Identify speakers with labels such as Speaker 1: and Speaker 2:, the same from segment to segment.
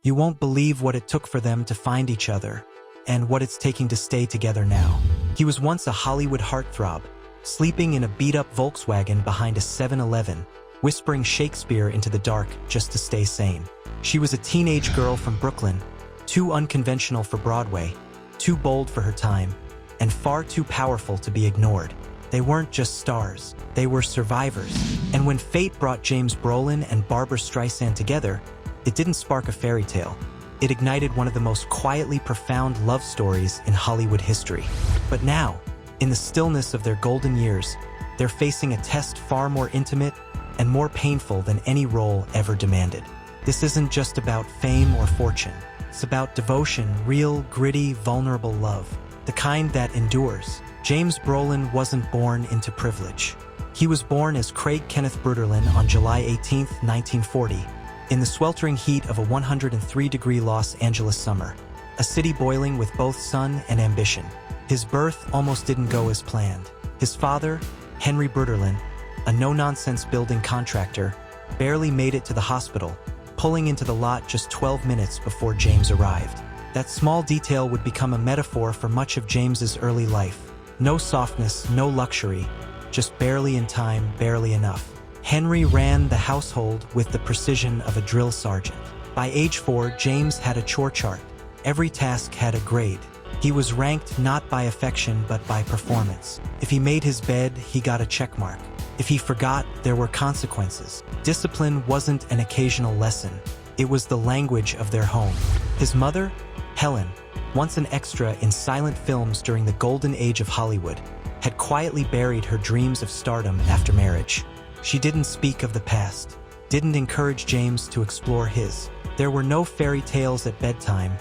Speaker 1: You won't believe what it took for them to find each other, and what it's taking to stay together now. He was once a Hollywood heartthrob, sleeping in a beat-up Volkswagen behind a 7-Eleven, whispering Shakespeare into the dark just to stay sane. She was a teenage girl from Brooklyn, too unconventional for Broadway, too bold for her time, and far too powerful to be ignored. They weren't just stars, they were survivors. And when fate brought James Brolin and Barbra Streisand together, it didn't spark a fairy tale. It ignited one of the most quietly profound love stories in Hollywood history. But now, in the stillness of their golden years, they're facing a test far more intimate and more painful than any role ever demanded. This isn't just about fame or fortune. It's about devotion, real, gritty, vulnerable love, the kind that endures. James Brolin wasn't born into privilege. He was born as Craig Kenneth Bruderlin on July 18, 1940, in the sweltering heat of a 103-degree Los Angeles summer, a city boiling with both sun and ambition. His birth almost didn't go as planned. His father, Henry Bruderlin, a no-nonsense building contractor, barely made it to the hospital, pulling into the lot just 12 minutes before James arrived. That small detail would become a metaphor for much of James's early life. No softness, no luxury, just barely in time, barely enough. Henry ran the household with the precision of a drill sergeant. By age 4, James had a chore chart. Every task had a grade. He was ranked not by affection but by performance. If he made his bed, he got a check mark. If he forgot, there were consequences. Discipline wasn't an occasional lesson. It was the language of their home. His mother, Helen, once an extra in silent films during the golden age of Hollywood, had quietly buried her dreams of stardom after marriage. She didn't speak of the past, didn't encourage James to explore his. There were no fairy tales at bedtime,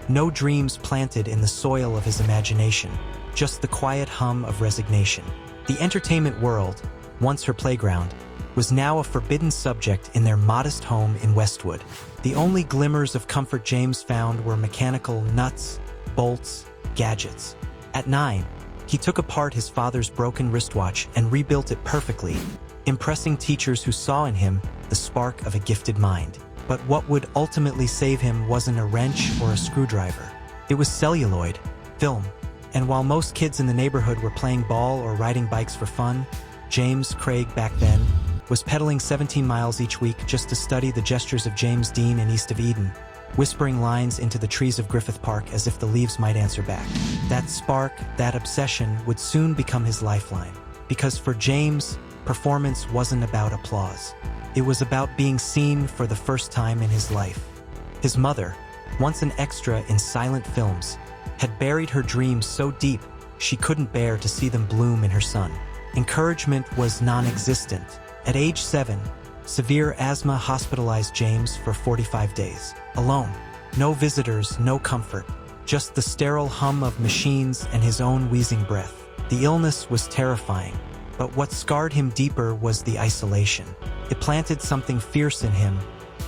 Speaker 1: no dreams planted in the soil of his imagination, just the quiet hum of resignation. The entertainment world, once her playground, was now a forbidden subject in their modest home in Westwood. The only glimmers of comfort James found were mechanical nuts, bolts, gadgets. At 9, he took apart his father's broken wristwatch and rebuilt it perfectly, impressing teachers who saw in him the spark of a gifted mind. But what would ultimately save him wasn't a wrench or a screwdriver. It was celluloid, film. And while most kids in the neighborhood were playing ball or riding bikes for fun, James Craig back then was pedaling 17 miles each week just to study the gestures of James Dean in East of Eden, whispering lines into the trees of Griffith Park as if the leaves might answer back. That spark, that obsession, would soon become his lifeline. Because for James, performance wasn't about applause. It was about being seen for the first time in his life. His mother, once an extra in silent films, had buried her dreams so deep she couldn't bear to see them bloom in her son. Encouragement was non-existent. At age 7, severe asthma hospitalized James for 45 days. Alone. No visitors, no comfort. Just the sterile hum of machines and his own wheezing breath. The illness was terrifying, but what scarred him deeper was the isolation. It planted something fierce in him,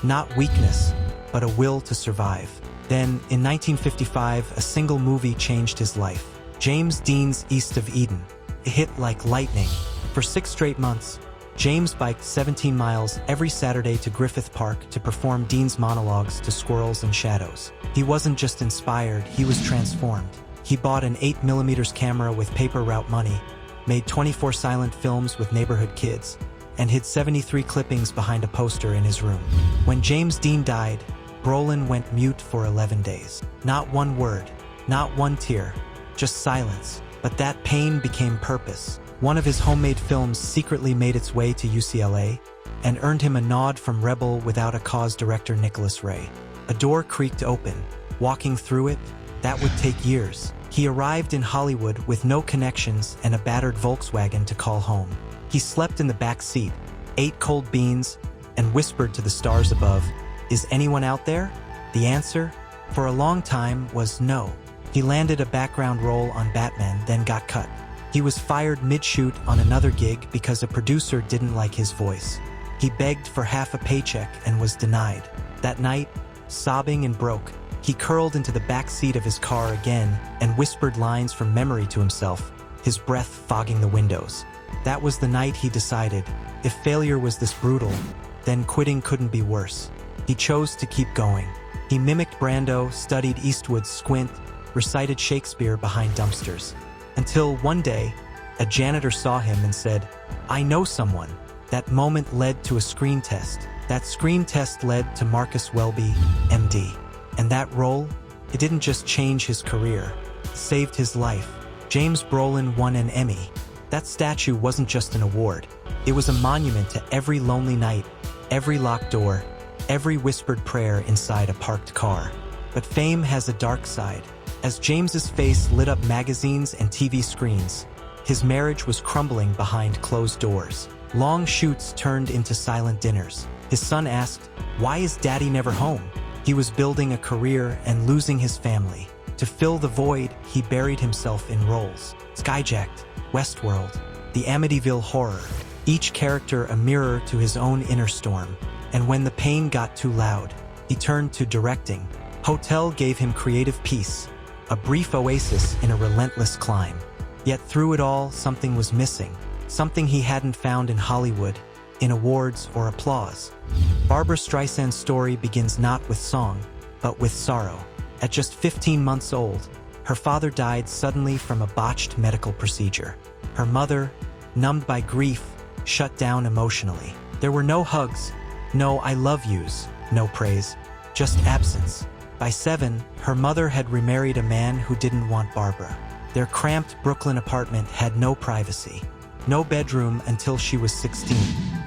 Speaker 1: not weakness, but a will to survive. Then, in 1955, a single movie changed his life. James Dean's East of Eden. It hit like lightning. For 6 straight months, James biked 17 miles every Saturday to Griffith Park to perform Dean's monologues to squirrels and shadows. He wasn't just inspired, he was transformed. He bought an 8mm camera with paper route money, made 24 silent films with neighborhood kids, and hid 73 clippings behind a poster in his room. When James Dean died, Brolin went mute for 11 days. Not one word, not one tear, just silence. But that pain became purpose. One of his homemade films secretly made its way to UCLA and earned him a nod from Rebel Without a Cause director Nicholas Ray. A door creaked open. Walking through it, that would take years. He arrived in Hollywood with no connections and a battered Volkswagen to call home. He slept in the back seat, ate cold beans, and whispered to the stars above, "Is anyone out there?" The answer, for a long time, was no. He landed a background role on Batman, then got cut. He was fired mid-shoot on another gig because a producer didn't like his voice. He begged for half a paycheck and was denied. That night, sobbing and broke, he curled into the back seat of his car again and whispered lines from memory to himself, his breath fogging the windows. That was the night he decided, if failure was this brutal, then quitting couldn't be worse. He chose to keep going. He mimicked Brando, studied Eastwood's squint, recited Shakespeare behind dumpsters. Until one day, a janitor saw him and said, "I know someone." That moment led to a screen test. That screen test led to Marcus Welby, MD. And that role, it didn't just change his career, it saved his life. James Brolin won an Emmy. That statue wasn't just an award. It was a monument to every lonely night, every locked door, every whispered prayer inside a parked car. But fame has a dark side. As James's face lit up magazines and TV screens, his marriage was crumbling behind closed doors. Long shoots turned into silent dinners. His son asked, "Why is Daddy never home?" He was building a career and losing his family. To fill the void, he buried himself in roles. Skyjacked, Westworld, the Amityville Horror, each character a mirror to his own inner storm. And when the pain got too loud, he turned to directing. Hotel gave him creative peace, a brief oasis in a relentless climb. Yet through it all, something was missing, something he hadn't found in Hollywood, in awards or applause. Barbra Streisand's story begins not with song, but with sorrow. At just 15 months old, her father died suddenly from a botched medical procedure. Her mother, numbed by grief, shut down emotionally. There were no hugs, no "I love yous," no praise, just absence. By 7, her mother had remarried a man who didn't want Barbra. Their cramped Brooklyn apartment had no privacy, no bedroom until she was 16.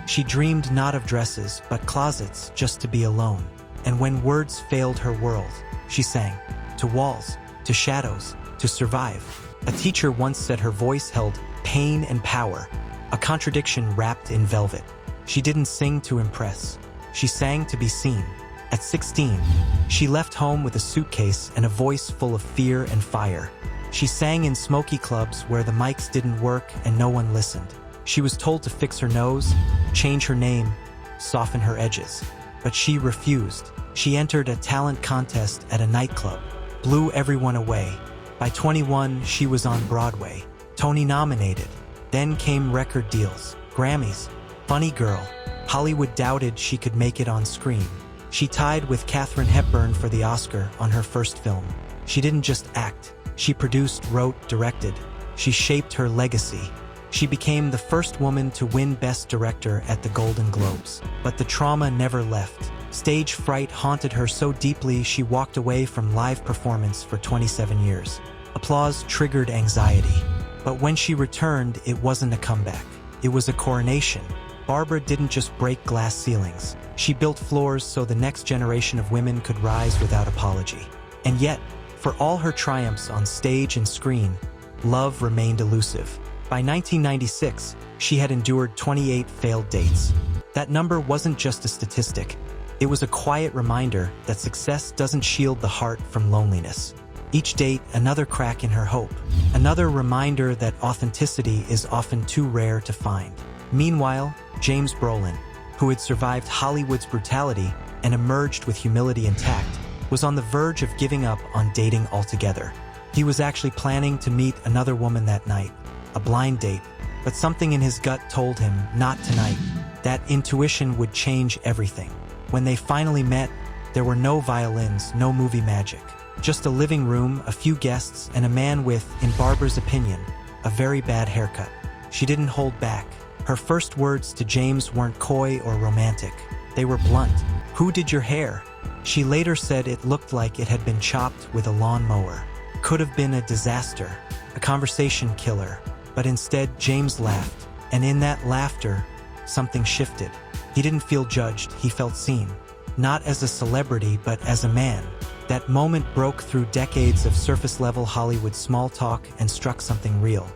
Speaker 1: She dreamed not of dresses, but closets just to be alone. And when words failed her world, she sang. To walls, to shadows, to survive. A teacher once said her voice held pain and power, a contradiction wrapped in velvet. She didn't sing to impress. She sang to be seen. At 16, she left home with a suitcase and a voice full of fear and fire. She sang in smoky clubs where the mics didn't work and no one listened. She was told to fix her nose, change her name, soften her edges. But she refused. She entered a talent contest at a nightclub, blew everyone away. By 21, she was on Broadway, Tony nominated. Then came record deals, Grammys, Funny Girl. Hollywood doubted she could make it on screen. She tied with Katharine Hepburn for the Oscar on her first film. She didn't just act. She produced, wrote, directed. She shaped her legacy. She became the first woman to win Best Director at the Golden Globes. But the trauma never left. Stage fright haunted her so deeply she walked away from live performance for 27 years. Applause triggered anxiety. But when she returned, it wasn't a comeback. It was a coronation. Barbra didn't just break glass ceilings. She built floors so the next generation of women could rise without apology. And yet, for all her triumphs on stage and screen, love remained elusive. By 1996, she had endured 28 failed dates. That number wasn't just a statistic. It was a quiet reminder that success doesn't shield the heart from loneliness. Each date, another crack in her hope. Another reminder that authenticity is often too rare to find. Meanwhile, James Brolin, who had survived Hollywood's brutality and emerged with humility intact, was on the verge of giving up on dating altogether. He was actually planning to meet another woman that night, a blind date, but something in his gut told him not tonight. That intuition would change everything. When they finally met, there were no violins, no movie magic. Just a living room, a few guests, and a man with, in Barbra's opinion, a very bad haircut. She didn't hold back. Her first words to James weren't coy or romantic. They were blunt. "Who did your hair?" She later said it looked like it had been chopped with a lawnmower. Could have been a disaster, a conversation killer. But instead, James laughed. And in that laughter, something shifted. He didn't feel judged, he felt seen. Not as a celebrity, but as a man. That moment broke through decades of surface-level Hollywood small talk and struck something real.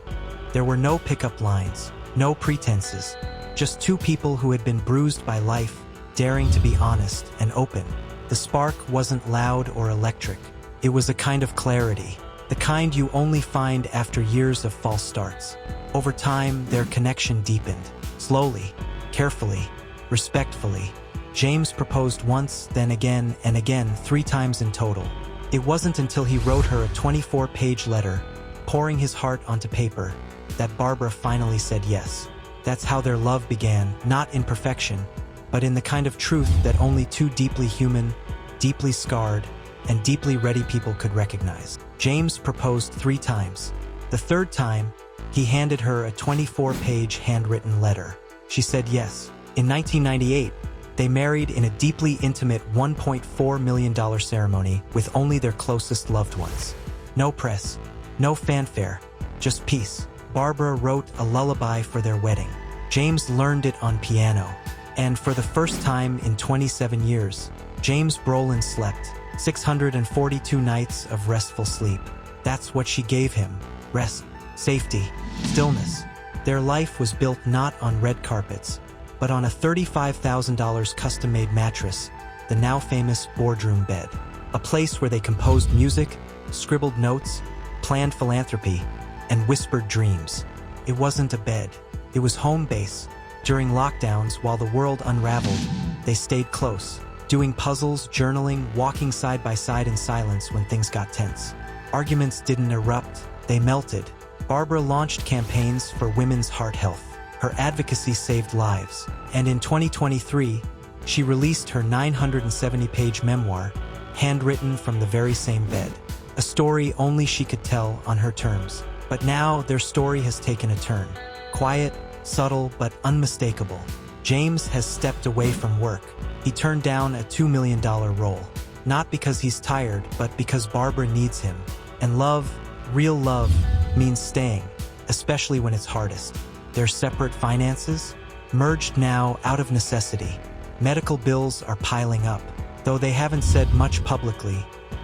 Speaker 1: There were no pickup lines, no pretenses, just two people who had been bruised by life, daring to be honest and open. The spark wasn't loud or electric. It was a kind of clarity, the kind you only find after years of false starts. Over time, their connection deepened. Slowly, carefully, respectfully. James proposed once, then again and again, 3 times in total. It wasn't until he wrote her a 24-page letter, pouring his heart onto paper, that Barbra finally said yes. That's how their love began, not in perfection, but in the kind of truth that only two deeply human, deeply scarred, and deeply ready people could recognize. James proposed 3 times. The 3rd time, he handed her a 24-page handwritten letter. She said yes. In 1998, they married in a deeply intimate $1.4 million ceremony with only their closest loved ones. No press, no fanfare, just peace. Barbra wrote a lullaby for their wedding. James learned it on piano. And for the first time in 27 years, James Brolin slept 642 nights of restful sleep. That's what she gave him: rest, safety, stillness. Their life was built not on red carpets, but on a $35,000 custom-made mattress, the now famous boardroom bed. A place where they composed music, scribbled notes, planned philanthropy, and whispered dreams. It wasn't a bed, it was home base. During lockdowns, while the world unraveled, they stayed close, doing puzzles, journaling, walking side by side in silence when things got tense. Arguments didn't erupt, they melted. Barbra launched campaigns for women's heart health. Her advocacy saved lives. And in 2023, she released her 970-page memoir, handwritten from the very same bed. A story only she could tell on her terms. But now their story has taken a turn. Quiet, subtle, but unmistakable. James has stepped away from work. He turned down a $2 million role. Not because he's tired, but because Barbra needs him. And love, real love, means staying, especially when it's hardest. Their separate finances, merged now out of necessity. Medical bills are piling up. Though they haven't said much publicly,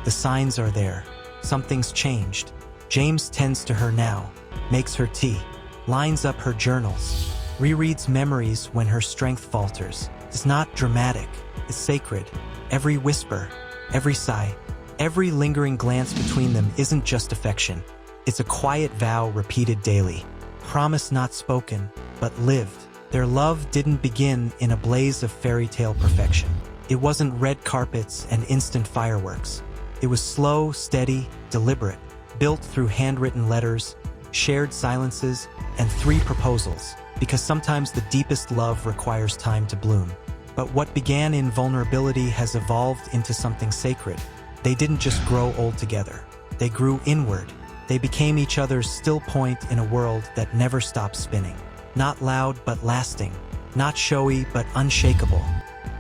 Speaker 1: the signs are there. Something's changed. James tends to her now, makes her tea, lines up her journals, rereads memories when her strength falters. It's not dramatic, it's sacred. Every whisper, every sigh, every lingering glance between them isn't just affection. It's a quiet vow repeated daily. Promise not spoken, but lived. Their love didn't begin in a blaze of fairy tale perfection. It wasn't red carpets and instant fireworks. It was slow, steady, deliberate, built through handwritten letters, shared silences, and 3 proposals, because sometimes the deepest love requires time to bloom. But what began in vulnerability has evolved into something sacred. They didn't just grow old together. They grew inward. They became each other's still point in a world that never stopped spinning. Not loud, but lasting. Not showy, but unshakable.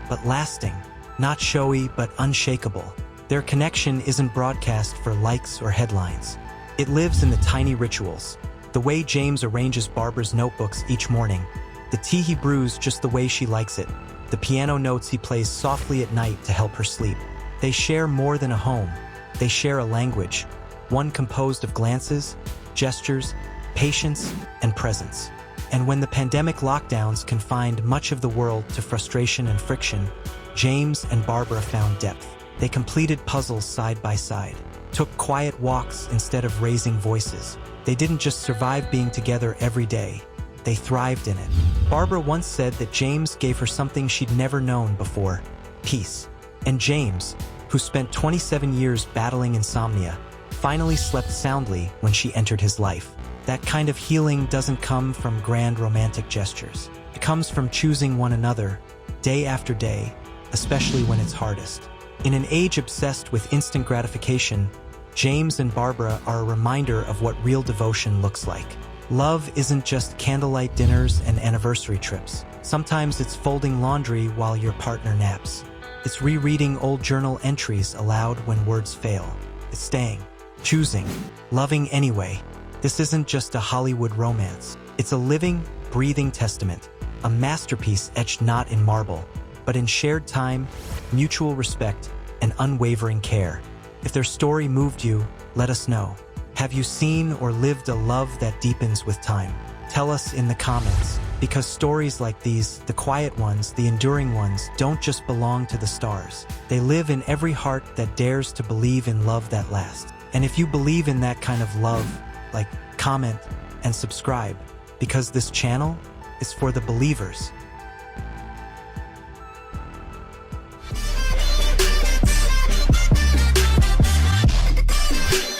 Speaker 1: But lasting. Not showy, but unshakable. Their connection isn't broadcast for likes or headlines. It lives in the tiny rituals. The way James arranges Barbra's notebooks each morning. The tea he brews just the way she likes it. The piano notes he plays softly at night to help her sleep. They share more than a home. They share a language. One composed of glances, gestures, patience, and presence. And when the pandemic lockdowns confined much of the world to frustration and friction, James and Barbra found depth. They completed puzzles side by side, took quiet walks instead of raising voices. They didn't just survive being together every day, they thrived in it. Barbra once said that James gave her something she'd never known before: peace. And James, who spent 27 years battling insomnia, finally slept soundly when she entered his life. That kind of healing doesn't come from grand romantic gestures. It comes from choosing one another, day after day, especially when it's hardest. In an age obsessed with instant gratification, James and Barbra are a reminder of what real devotion looks like. Love isn't just candlelight dinners and anniversary trips. Sometimes it's folding laundry while your partner naps. It's rereading old journal entries aloud when words fail. It's staying, choosing, loving anyway. This isn't just a Hollywood romance. It's a living, breathing testament, a masterpiece etched not in marble, but in shared time, mutual respect, and unwavering care. If their story moved you, let us know. Have you seen or lived a love that deepens with time? Tell us in the comments, because stories like these, the quiet ones, the enduring ones, don't just belong to the stars. They live in every heart that dares to believe in love that lasts. And if you believe in that kind of love, comment, and subscribe, because this channel is for the believers.